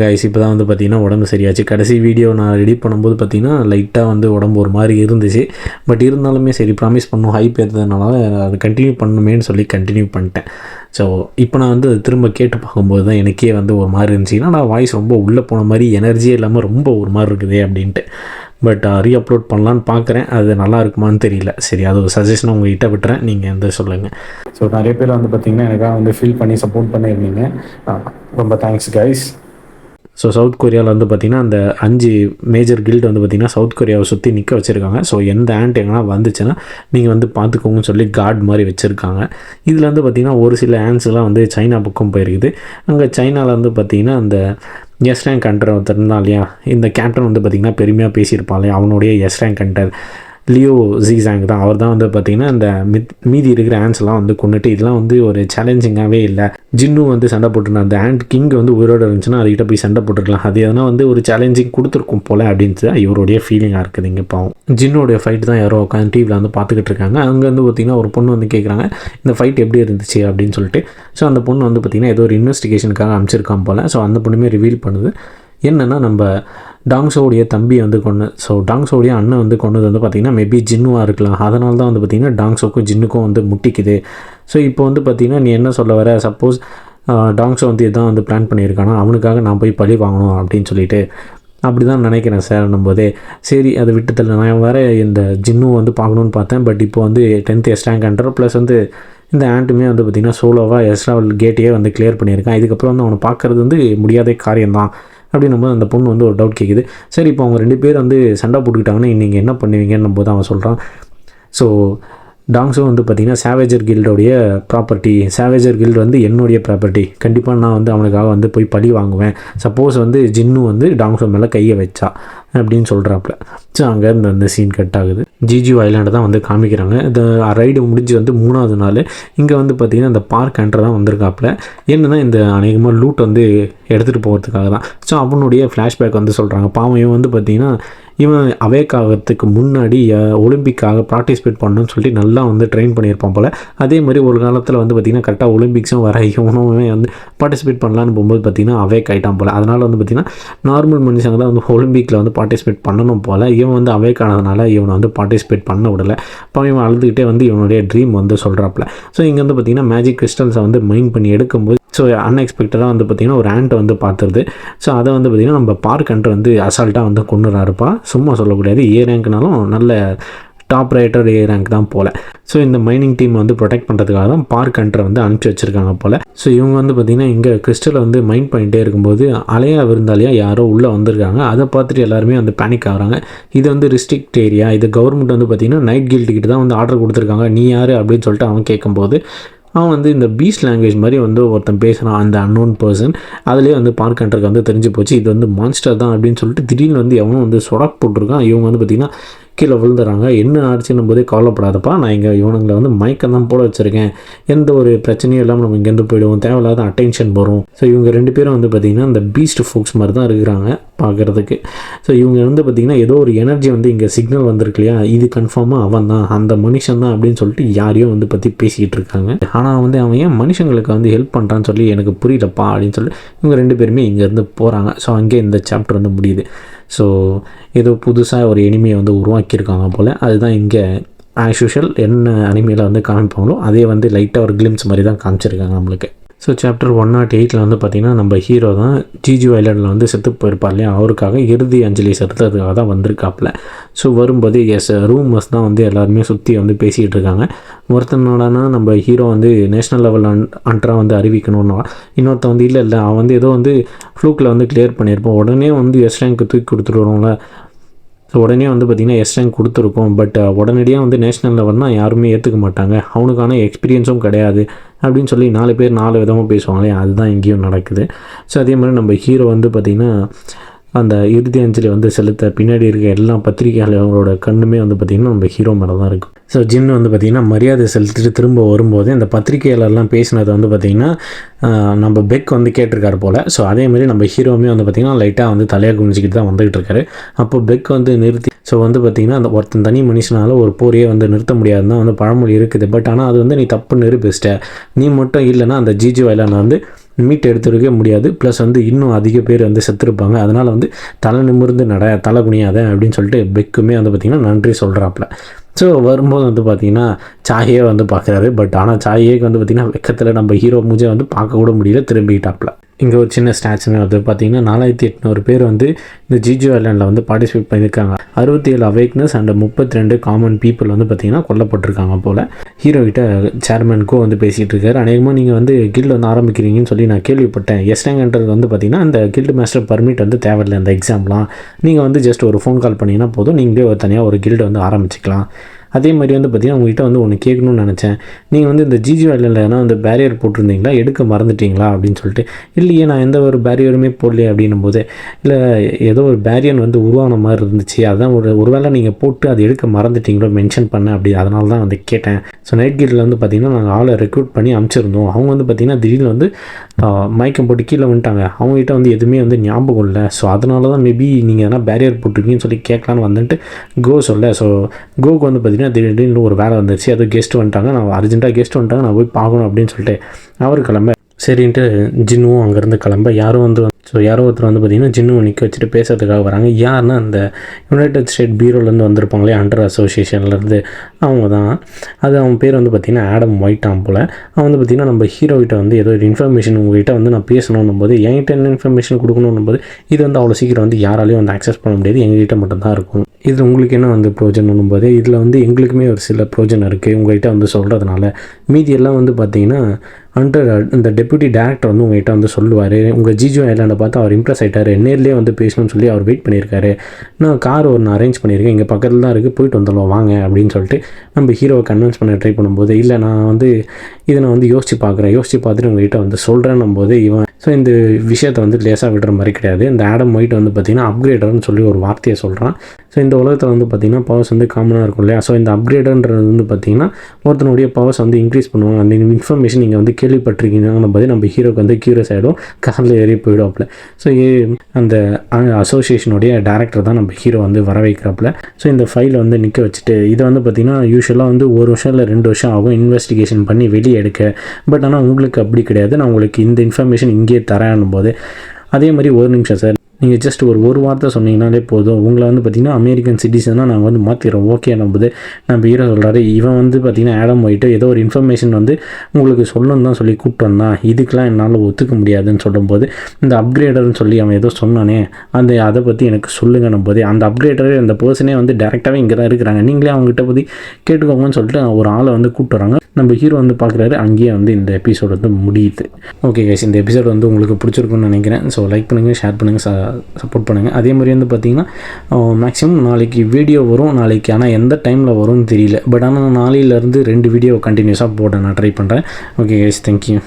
Guys இப்போ தான் வந்து பார்த்திங்கன்னா உடம்பு சரியாச்சு. கடைசி வீடியோ நான் ரெடி பண்ணும்போது பார்த்திங்கன்னா லைட்டாக வந்து உடம்பு ஒரு மாதிரி இருந்துச்சு. பட் இருந்தாலுமே சரி ப்ராமிஸ் பண்ணணும், ஹைப் ஏற்றதுனால அது கண்டினியூ பண்ணணுமேன்னு சொல்லி கண்டினியூ பண்ணிட்டேன். ஸோ இப்போ நான் வந்து திரும்ப கேட்டு பார்க்கும்போது தான் எனக்கே வந்து ஒரு மாதிரி இருந்துச்சுன்னா நான் வாய்ஸ் ரொம்ப உள்ளே போன மாதிரி எனர்ஜியே இல்லாமல் ரொம்ப ஒரு மாதிரி இருக்குதே அப்படின்ட்டு. பட் ரீஅப்லோட் பண்ணலான்னு பார்க்குறேன். அது நல்லா இருக்குமான்னு தெரியல. சரி, அது ஒரு சஜஷனை உங்கள்கிட்ட விட்டுறேன், நீங்கள் வந்து சொல்லுங்கள். ஸோ நிறைய பேர் வந்து பார்த்திங்கன்னா எனக்காக வந்து ஃபீல் பண்ணி சப்போர்ட் பண்ணியிருந்தீங்க. ரொம்ப தேங்க்ஸ் கைஸ். ஸோ சவுத் கொரியாவில் வந்து பார்த்திங்கன்னா அந்த 5 மேஜர் கில்டு வந்து பார்த்திங்கன்னா சவுத் கொரியாவை சுற்றி நிற்க வச்சுருக்காங்க. ஸோ எந்த ஆண்ட் எங்கன்னா வந்துச்சுன்னா நீங்கள் வந்து பார்த்துக்கோங்கன்னு சொல்லி கார்டு மாதிரி வச்சுருக்காங்க. இதில் வந்து பார்த்திங்கன்னா ஒரு சில ஆண்ட்ஸ்லாம் வந்து சைனா பக்கம் போயிருக்குது. அங்கே சைனாவில் வந்து பார்த்திங்கன்னா அந்த எஸ் ரேங்க் கண்டர் ஒருத்தர் இருந்தால் இல்லையா, இந்த கேப்டன் வந்து பார்த்திங்கன்னா பெருமையாக பேசியிருப்பான் இல்லையா, அவனுடைய S rank Kandar Leo Jisang தான். அவர் தான் வந்து பார்த்திங்கன்னா இந்த மீதி இருக்கிற ஆண்ட்ஸ்லாம் வந்து கொண்டுட்டு இதெல்லாம் வந்து ஒரு சேலஞ்சிங்காகவே இல்லை. ஜின்னு வந்து சண்டை போட்டுருந்தேன், அந்த ஆண்ட் கிங் வந்து உயிரோடு இருந்துச்சுன்னா அதுக்கிட்ட போய் சண்டை போட்டுருக்கலாம், அது எதனா வந்து ஒரு சேலஞ்சிங் கொடுத்துருக்கும் போல் அப்படின்ட்டு இவருடைய ஃபீலிங்காக இருக்குது. இங்கே பாவம் ஜின்னோடைய ஃபைட் தான் யாரோ உட்காந்து டிவியில் வந்து பார்த்துக்கிட்டு இருக்காங்க. அங்கே வந்து பார்த்திங்கன்னா ஒரு பொண்ணு வந்து கேட்குறாங்க இந்த ஃபைட் எப்படி இருந்துச்சு அப்படின்னு சொல்லிட்டு. ஸோ அந்த பொண்ணு வந்து பார்த்திங்கன்னா ஏதோ ஒரு இன்வெஸ்டிகேஷனுக்காக அமைச்சிருக்கான் போல். ஸோ அந்த பொண்ணுமே ரிவீல் பண்ணுது என்னென்னா நம்ம டாங்ஸோடைய தம்பி வந்து கொண்டு, ஸோ டாங்ஸோடைய அண்ணன் வந்து கொண்டது வந்து பார்த்திங்கன்னா மேபி ஜின்னுவாக இருக்கலாம். அதனால தான் வந்து பார்த்திங்கன்னா டாங்ஸோக்கும் ஜின்னுக்கும் வந்து முட்டிக்குது. ஸோ இப்போ வந்து பார்த்திங்கன்னா நீ என்ன சொல்ல வர, சப்போஸ் டாங்ஸோ வந்து இதான் வந்து பிளான் பண்ணியிருக்கானா, அவனுக்காக நான் போய் பழி வாங்கணும் அப்படின்னு சொல்லிட்டு அப்படி தான் நினைக்கிறேன் சார் போதே. சரி அதை விட்டுத்தல, நான் வேறு இந்த ஜின்னு வந்து பார்க்கணுன்னு பார்த்தேன். பட் இப்போ வந்து 10th S rank Kandar plus வந்து இந்த ஆண்ட்டுமே வந்து பார்த்திங்கன்னா சோலோவாக எஸ் லெவல் கேட்டையே வந்து கிளியர் பண்ணியிருக்கான். இதுக்கப்புறம் வந்து அவனை பார்க்குறது வந்து முடியாத காரியம்தான் அப்படின்னும் போது அந்த பொண்ணு வந்து ஒரு டவுட் கேட்குது. சரி இப்போ அவங்க 2 பேர் வந்து சண்டை போட்டுக்கிட்டாங்கன்னா நீங்கள் என்ன பண்ணுவீங்கன்னும் போது அவன் சொல்கிறான். ஸோ டாங்ஸும் வந்து பார்த்திங்கன்னா சேவேஜர் கில்டோடைய ப்ராப்பர்ட்டி, சேவேஜர் கில்டு வந்து என்னுடைய ப்ராப்பர்ட்டி, கண்டிப்பாக நான் வந்து அவனுக்காக வந்து போய் பழி வாங்குவேன் சப்போஸ் வந்து ஜின்னு வந்து டாங்ஸோ மேலே கையை வச்சா அப்படின்னு சொல்கிறாப்புல. ஸோ அங்கேருந்து அந்த சீன் கட் ஆகுது. ஜிஜி ஐலாண்டை தான் வந்து காமிக்கிறாங்க. இந்த ரைடு முடிஞ்சு வந்து 3வது நாள் இங்கே வந்து பார்த்திங்கன்னா இந்த பார்க் என்ட்ரு தான் வந்திருக்காப்புல. என்னென்னா இந்த அநேகமாக லூட் வந்து எடுத்துகிட்டு போகிறதுக்காக தான். ஸோ அவனுடைய ஃப்ளாஷ்பேக் வந்து சொல்கிறாங்க. பாவம் இவன் வந்து பார்த்திங்கன்னா இவன் அவேக் ஆகிறதுக்கு முன்னாடி ஒலிம்பிக்காக பார்ட்டிசிபேட் பண்ணணும்னு சொல்லிட்டு நல்லா வந்து ட்ரெயின் பண்ணியிருப்பான் போல். அதே மாதிரி ஒரு காலத்தில் வந்து பார்த்திங்கன்னா கரெக்டாக ஒலிம்பிக்ஸும் வர இவனுமே வந்து பார்ட்டிசிபேட் பண்ணலான்னு போகும்போது பார்த்திங்கன்னா அவேக் ஆகிட்டான் போல். அதனால் வந்து பார்த்திங்கன்னா நார்மல் மனுஷங்க தான் வந்து ஒலிம்பிக்கில் வந்து பார்ட்டிசிபேட் பண்ணணும் போல். இவன் வந்து அவேக் ஆனதுனால இவனை வந்து பார்ட்டிசிபேட் பண்ண விடலை. அப்போ இவன் அழுதுகிட்டே வந்து இவனுடைய ட்ரீம் வந்து சொல்கிறாப்புல. ஸோ இங்கே வந்து பார்த்திங்கன்னா மேஜிக் கிறிஸ்டல்ஸை வந்து மைண்ட் பண்ணி எடுக்கும்போது ஸோ அன்எக்ஸ்பெக்டடாக வந்து பார்த்திங்கன்னா ஒரு ஆண்ட்டை வந்து பார்த்துருது. ஸோ அதை வந்து பார்த்திங்கன்னா நம்ம பார்க் ஆண்ட்டை வந்து அசால்ட்டாக வந்து கொண்டுறாருப்பா. சும்மா சொல்லக்கூடாது, ஏ ரேங்க்னாலும் நல்ல டாப் ரைட்டர் ஏ ரேங்க் தான் போல். ஸோ இந்த மைனிங் டீம் வந்து ப்ரொடெக்ட் பண்ணுறதுக்காக தான் பார்க் ஆண்ட்டை வந்து அனுப்பிச்சி வச்சுருக்காங்க போல். ஸோ இவங்க வந்து பார்த்திங்கன்னா இங்கே கிறிஸ்டலை வந்து மைண்ட் பண்ணிகிட்டே இருக்கும்போது அலையா விருந்தாலையா யாரோ உள்ளே வந்திருக்காங்க. அதை பார்த்துட்டு எல்லாருமே வந்து பேனிக் ஆகிறாங்க. இது வந்து ரிஸ்ட்ரிக்ட் ஏரியா, இது கவர்மெண்ட் வந்து பார்த்திங்கன்னா நைட் கில்டுக்கிட்ட தான் வந்து ஆர்டர் கொடுத்துருக்காங்க, நீ யார் அப்படின்னு சொல்லிட்டு அவன் கேட்கும்போது அவன் வந்து இந்த பீஸ் லாங்குவேஜ் மாதிரி வந்து ஒருத்தன் பேசுகிறான், அந்த அன்னோன் பர்சன். அதுலேயே வந்து பார்க் ஹண்டருக்கு வந்து தெரிஞ்சு போச்சு இது வந்து மான்ஸ்டர் தான் அப்படின்னு சொல்லிட்டு திடீர்னு வந்து எவனும் வந்து சொடக் போட்டிருக்கான். இவங்க வந்து பார்த்திங்கன்னா கீழே விழுந்துறாங்க. என்ன ஆச்சுன்னும் போதே கவலைப்படாதப்பா, நான் இங்கே இவனுங்களை வந்து மயக்கம் தான் போட வச்சுருக்கேன், எந்த ஒரு பிரச்சனையும் இல்லாமல் நம்ம இங்கேருந்து போயிடுவோம், தேவையில்லாத அட்டென்ஷன் வரும். ஸோ இவங்க 2 பேரும் வந்து பார்த்திங்கன்னா இந்த பீஸ்ட் ஃபோக்ஸ் மாதிரி தான் இருக்கிறாங்க பார்க்குறதுக்கு. ஸோ இவங்க வந்து பார்த்திங்கன்னா ஏதோ ஒரு எனர்ஜி வந்து இங்கே சிக்னல் வந்திருக்கு இல்லையா, இது கன்ஃபார்மாக அவன் தான் அந்த மனுஷன் தான் அப்படின்னு சொல்லிட்டு யாரையும் வந்து பற்றி பேசிக்கிட்டு இருக்காங்க. ஆனால் வந்து அவன் ஏன் மனுஷங்களுக்கு வந்து ஹெல்ப் பண்ணுறான்னு சொல்லி எனக்கு புரியலப்பா அப்படின்னு சொல்லி இவங்க 2 பேருமே இங்கேருந்து போகிறாங்க. ஸோ அங்கே இந்த சாப்டர் வந்து முடியுது. ஸோ ஏதோ புதுசாக ஒரு எனிமையை வந்து உருவாக்கியிருக்காங்க போல். அதுதான் இங்கே ஆஸ் யூஷுவல் என்ன அனிமையில் வந்து காமிப்பாங்களோ அதே வந்து லைட்டாக ஒரு கிளிம்ஸ் மாதிரி தான் காமிச்சிருக்காங்க நம்மளுக்கு. ஸோ சாப்டர் 108 வந்து பார்த்திங்கன்னா நம்ம ஹீரோ தான் ஜிஜி ஐலாண்டில் வந்து செத்து போயிருப்பார் இல்லையா, அவருக்காக இறுதி அஞ்சலி செலுத்துறதுக்காக தான் வந்திருக்காப்புல. ஸோ வரும்போது ரூமர்ஸ் தான் வந்து எல்லாருமே சுற்றி வந்து பேசிகிட்டு இருக்காங்க. ஒருத்தனோடனா நம்ம ஹீரோ வந்து நேஷ்னல் லெவல் அண்டராக வந்து அறிவிக்கணும்னா, இன்னொருத்த வந்து இல்லை அவன் வந்து ஏதோ வந்து ஃப்ளூக்கில் வந்து கிளியர் பண்ணியிருப்போம், உடனே வந்து எஸ் ரேங்க்கு தூக்கி கொடுத்துருவோம்ல. ஸோ உடனே வந்து பார்த்திங்கன்னா எஸ் ரேங்க் கொடுத்துருக்கோம். பட் உடனடியாக வந்து நேஷ்னல் லெவல்னால் யாருமே ஏற்றுக்க மாட்டாங்க, அவனுக்கான எக்ஸ்பீரியன்ஸும் கிடையாது அப்படின்னு சொல்லி 4 பேர் 4 விதமாக பேசுவாங்களே, அதுதான் இங்கேயும் நடக்குது. ஸோ அதே மாதிரி நம்ம ஹீரோ வந்து பார்த்திங்கன்னா அந்த இறுதி அஞ்சலி வந்து செலுத்த பின்னாடி இருக்க எல்லா பத்திரிகையாளர்களோட கண்ணுமே வந்து பார்த்திங்கன்னா நம்ம ஹீரோ மேலே தான் இருக்கும். ஸோ ஜின்னு வந்து பார்த்திங்கன்னா மரியாதை செலுத்திட்டு திரும்ப வரும்போது அந்த பத்திரிகையாளர்லாம் பேசினது வந்து பார்த்திங்கன்னா நம்ம பெக் வந்து கேட்டிருக்காரு போல். ஸோ அதேமாதிரி நம்ம ஹீரோவுமே வந்து பார்த்திங்கன்னா லைட்டாக வந்து தலையாக குனிஞ்சிக்கிட்டு தான் வந்துகிட்டு இருக்காரு. அப்போ பெக் வந்து நிறுத்தி, ஸோ வந்து பார்த்திங்கன்னா அந்த ஒருத்தன் தனி மனுஷனால் ஒரு போரையே வந்து நிறுத்த முடியாதுன்னு தான் வந்து பழமொழி இருக்குது. பட் ஆனால் அது வந்து நீ தப்பு நிரூபிச்சிட்ட, நீ மட்டும் இல்லைன்னா அந்த ஜிஜி ஐலாண்டை வந்து மீட் எடுத்துருக்கவே முடியாது. ப்ளஸ் வந்து இன்னும் அதிக பேர் வந்து செத்துருப்பாங்க. அதனால் வந்து தலை நிமிர்ந்து தலை குனியாத அப்படின்னு சொல்லிட்டு பெக்குமே வந்து பார்த்திங்கன்னா நன்றி சொல்கிறாப்புல. ஸோ வரும்போது வந்து பார்த்திங்கன்னா சாயே வந்து பார்க்குறாரு. பட் ஆனால் சாயேக்கு வந்து பார்த்திங்கன்னா வெக்கத்தில் நம்ம ஹீரோ மூஞ்சை வந்து பார்க்க கூட முடியல, திரும்பிக்கிட்டாப்புல. இங்கே ஒரு சின்ன ஸ்டாட்ஸுமே வந்து பார்த்திங்கன்னா 4800 பேர் வந்து இந்த ஜிஜு ஐலாண்டில் வந்து பார்ட்டிசிபேட் பண்ணியிருக்காங்க. 67 அவேக்னஸ் அண்ட் 32 காமன் பீப்புள் வந்து பார்த்திங்கன்னா கொல்லப்பட்டிருக்காங்க போல். ஹீரோகிட்ட சேர்மேனுக்கும் வந்து பேசிகிட்டு இருக்காரு. அநேகமாக நீங்கள் வந்து கில்டு வந்து ஆரம்பிக்கிறீங்கன்னு சொல்லி நான் கேள்விப்பட்டேன். எஸ்டாங்கன்றது வந்து பார்த்திங்கன்னா அந்த கில்டு மாஸ்டர் பர்மிட் வந்து தேவையில்லை. அந்த எக்ஸாம்லாம் நீங்கள் வந்து ஜஸ்ட் ஒரு ஃபோன் கால் பண்ணிங்கன்னா போதும், நீங்களே ஒரு தனியாக ஒரு கில்டு வந்து ஆரம்பிச்சிக்கலாம். அதே மாதிரி வந்து பார்த்திங்கன்னா உங்கள்கிட்ட வந்து ஒன்று கேட்கணும்னு நினச்சேன். நீங்கள் வந்து இந்த ஜிஜி ஐலாண்டில் ஏன்னா அந்த பேரியர் போட்டிருந்தீங்களா, எடுக்க மறந்துட்டீங்களா அப்படின்னு சொல்லிட்டு. இல்லையே நான் எந்த ஒரு பேரியருமே போடலையே அப்படின்னும் போது, இல்லை ஏதோ ஒரு பேரியர் வந்து உருவான மாதிரி இருந்துச்சு, அதான் ஒரு வேளை நீங்கள் போட்டு அது எடுக்க மறந்துட்டீங்களோ மென்ஷன் பண்ண அப்படி, அதனால தான் வந்து கேட்டேன். ஸோ நைட் கில்டில் வந்து பார்த்திங்கன்னா நாங்கள் ஆளை ரெக்ரூட் பண்ணி அனுப்பிச்சிருந்தோம். அவங்க வந்து பார்த்திங்கன்னா திடீர்னு வந்து மயக்கம் போட்டு கீழே வந்துட்டாங்க. அவங்ககிட்ட வந்து எதுவுமே வந்து ஞாபகம் இல்லை. ஸோ அதனால தான் மேபி நீங்கள் எதனா பேரியர் போட்டிருக்கீங்கன்னு சொல்லி கேட்கலான்னு வந்துட்டு கோ சொல்ல. ஸோ கோக்கு வந்து பார்த்திங்கன்னா திடீர்னு ஒரு வேலை வந்துருச்சு, அது கெஸ்ட் வந்துட்டாங்க, நான் அர்ஜென்ட்டாக கெஸ்ட் வந்துட்டாங்க, நான் போய் பார்க்கணும் அப்படின்னு சொல்லிட்டு அவர் கிளம்ப. சரின்ட்டு ஜின்னுவும் அங்கேருந்து கிளம்ப. யாரோ ஒருத்தர் வந்து பார்த்திங்கன்னா ஜின்னுவை நிற்க வச்சுட்டு பேசுறதுக்காக வராங்க. யாருன்னா அந்த யுனைடெட் ஸ்டேட் பீரோலேருந்து வந்திருப்பாங்களே, அண்டர் அசோசியேஷன்லேருந்து, அவங்க தான். அது அவன் பேர் வந்து பார்த்திங்கன்னா ஆடம் ஒயிட்டாம் போல். அவன் வந்து பார்த்திங்கன்னா நம்ம ஹீரோகிட்ட வந்து ஏதோ ஒரு இன்ஃபர்மேஷன் உங்கள்கிட்ட வந்து நான் பேசணும் போது, என்கிட்ட என்ன இன்ஃபர்மேஷன் கொடுக்கணும் போது, இது வந்து அவ்வளோ சீக்கிரம் வந்து யாராலையும் வந்து அக்சஸ் பண்ண முடியாது, எங்ககிட்ட மட்டும்தான் இருக்கும். இது உங்களுக்கு என்ன வந்து ப்ரோஜனம் போது, இதில் வந்து எங்களுக்குமே ஒரு சில ப்ரோஜனம் இருக்குது உங்கள்கிட்ட வந்து சொல்கிறதுனால. மீதியெல்லாம் வந்து பார்த்திங்கன்னா இந்த டெப்யூட்டி டேரக்டர் வந்து உங்கள்கிட்ட வந்து சொல்லுவார். உங்கள் ஜிஜு ஐலாண்டை பார்த்து அவர் இம்ப்ரெஸ் ஆகிட்டார், நேர்லேயே வந்து பேசணும்னு சொல்லி அவர் வெயிட் பண்ணியிருக்காரு. நான் கார் ஒன்று அரேஞ்ச் பண்ணியிருக்கேன், இங்கே பக்கத்தில் தான் இருக்குது, போயிட்டு வந்துடலாம் வாங்க அப்படின்னு சொல்லிட்டு நம்ம ஹீரோவை கன்வின்ஸ் பண்ண ட்ரை பண்ணும்போது, இல்லை நான் வந்து இதை நான் வந்து யோசித்து பார்த்துட்டு உங்கள்கிட்ட வந்து சொல்கிறேன்னும் போது இவன் ஸோ இந்த விஷயத்தை வந்து லேசாக விடுற மாதிரி கிடையாது. இந்த ஆடம் ஒயிட் வந்து பார்த்திங்கன்னா அப்கிரேடர்னு சொல்லி ஒரு வார்த்தையை சொல்கிறான். ஸோ இந்த உலகத்தில் வந்து பார்த்திங்கன்னா பவர்ஸ் வந்து காமனாக இருக்கும் இல்லையா. ஸோ இந்த அப்கிரேடர்ன்றது வந்து பார்த்திங்கன்னா ஒருத்தனுடைய பவர்ஸ் வந்து இன்க்ரீஸ் பண்ணுவாங்க. அந்த இன்ஃபர்மேஷன் நீங்கள் வந்து கேள்விப்பட்டிருக்கீங்கன்னு போது நம்ம ஹீரோக்கு வந்து கியூரியஸ் ஆகிடும், காரில் ஏறி போயிடுவாப்புல. ஸோ அந்த அசோசியேஷனுடைய டேரக்டர் தான் நம்ம ஹீரோ வந்து வர வைக்கிறாப்புல. ஸோ இந்த ஃபைலை வந்து நிற்க வச்சுட்டு, இதை வந்து பார்த்திங்கன்னா யூஸ்வலாக வந்து 1 வருஷம் இல்லை 2 வருஷம் ஆகும் இன்வெஸ்டிகேஷன் பண்ணி வெளியே எடுக்க. பட் ஆனால் உங்களுக்கு அப்படி கிடையாது, நான் உங்களுக்கு இந்த இன்ஃபர்மேஷன் இங்கே தரேன்னும் போது, அதே மாதிரி 1 நிமிஷம் சார், நீங்கள் ஜஸ்ட் ஒரு வார்த்தை சொன்னீங்கனாலே போதும், உங்களை வந்து பார்த்திங்கன்னா அமெரிக்கன் சிட்டிசனாக நாங்கள் வந்து மாற்றிடுறோம் ஓகே நம்புது. நம்ம ஹீரோ சொல்கிறாரு, இவன் வந்து பார்த்திங்கன்னா ஆடம் ஒயிட்டு ஏதோ ஒரு இன்ஃபர்மேஷன் வந்து உங்களுக்கு சொல்லணும் தான் சொல்லி கூப்பிட்டு வந்தான், இதுக்கெலாம் என்னால் ஒத்துக்க முடியாதுன்னு சொல்லும்போது, இந்த அப்கிரேடர்னு சொல்லி அவன் ஏதோ சொன்னானே அதை பற்றி எனக்கு சொல்லுங்கன்னும் போது, அந்த அப்கிரேடர் அந்த பர்சனே வந்து டேரெக்டாகவே இங்கே தான் இருக்கிறாங்க, நீங்களே அவங்ககிட்ட பற்றி கேட்டுக்கோங்கன்னு சொல்லிட்டு ஒரு ஆளை வந்து கூப்பிட்டு வராங்க. நம்ம ஹீரோ வந்து பார்க்குறாரு. அங்கேயே வந்து இந்த எபிசோடு வந்து முடியுது. ஓகே கைஸ், இந்த எபிசோடு வந்து உங்களுக்கு பிடிச்சிருக்குன்னு நினைக்கிறேன். ஸோ லைக் பண்ணுங்கள், ஷேர் பண்ணுங்கள், சப்போர்ட் பண்ணுங்கள். அதே மாதிரி வந்து பார்த்திங்கன்னா மேக்ஸிமம் நாளைக்கு வீடியோ வரும் நாளைக்கு. ஆனால் எந்த டைமில் வரும்னு தெரியல. பட் ஆனால் நாளையிலேருந்து 2 வீடியோ கண்டினியூஸாக போட நான் ட்ரை பண்ணுறேன். Okay guys, thank you.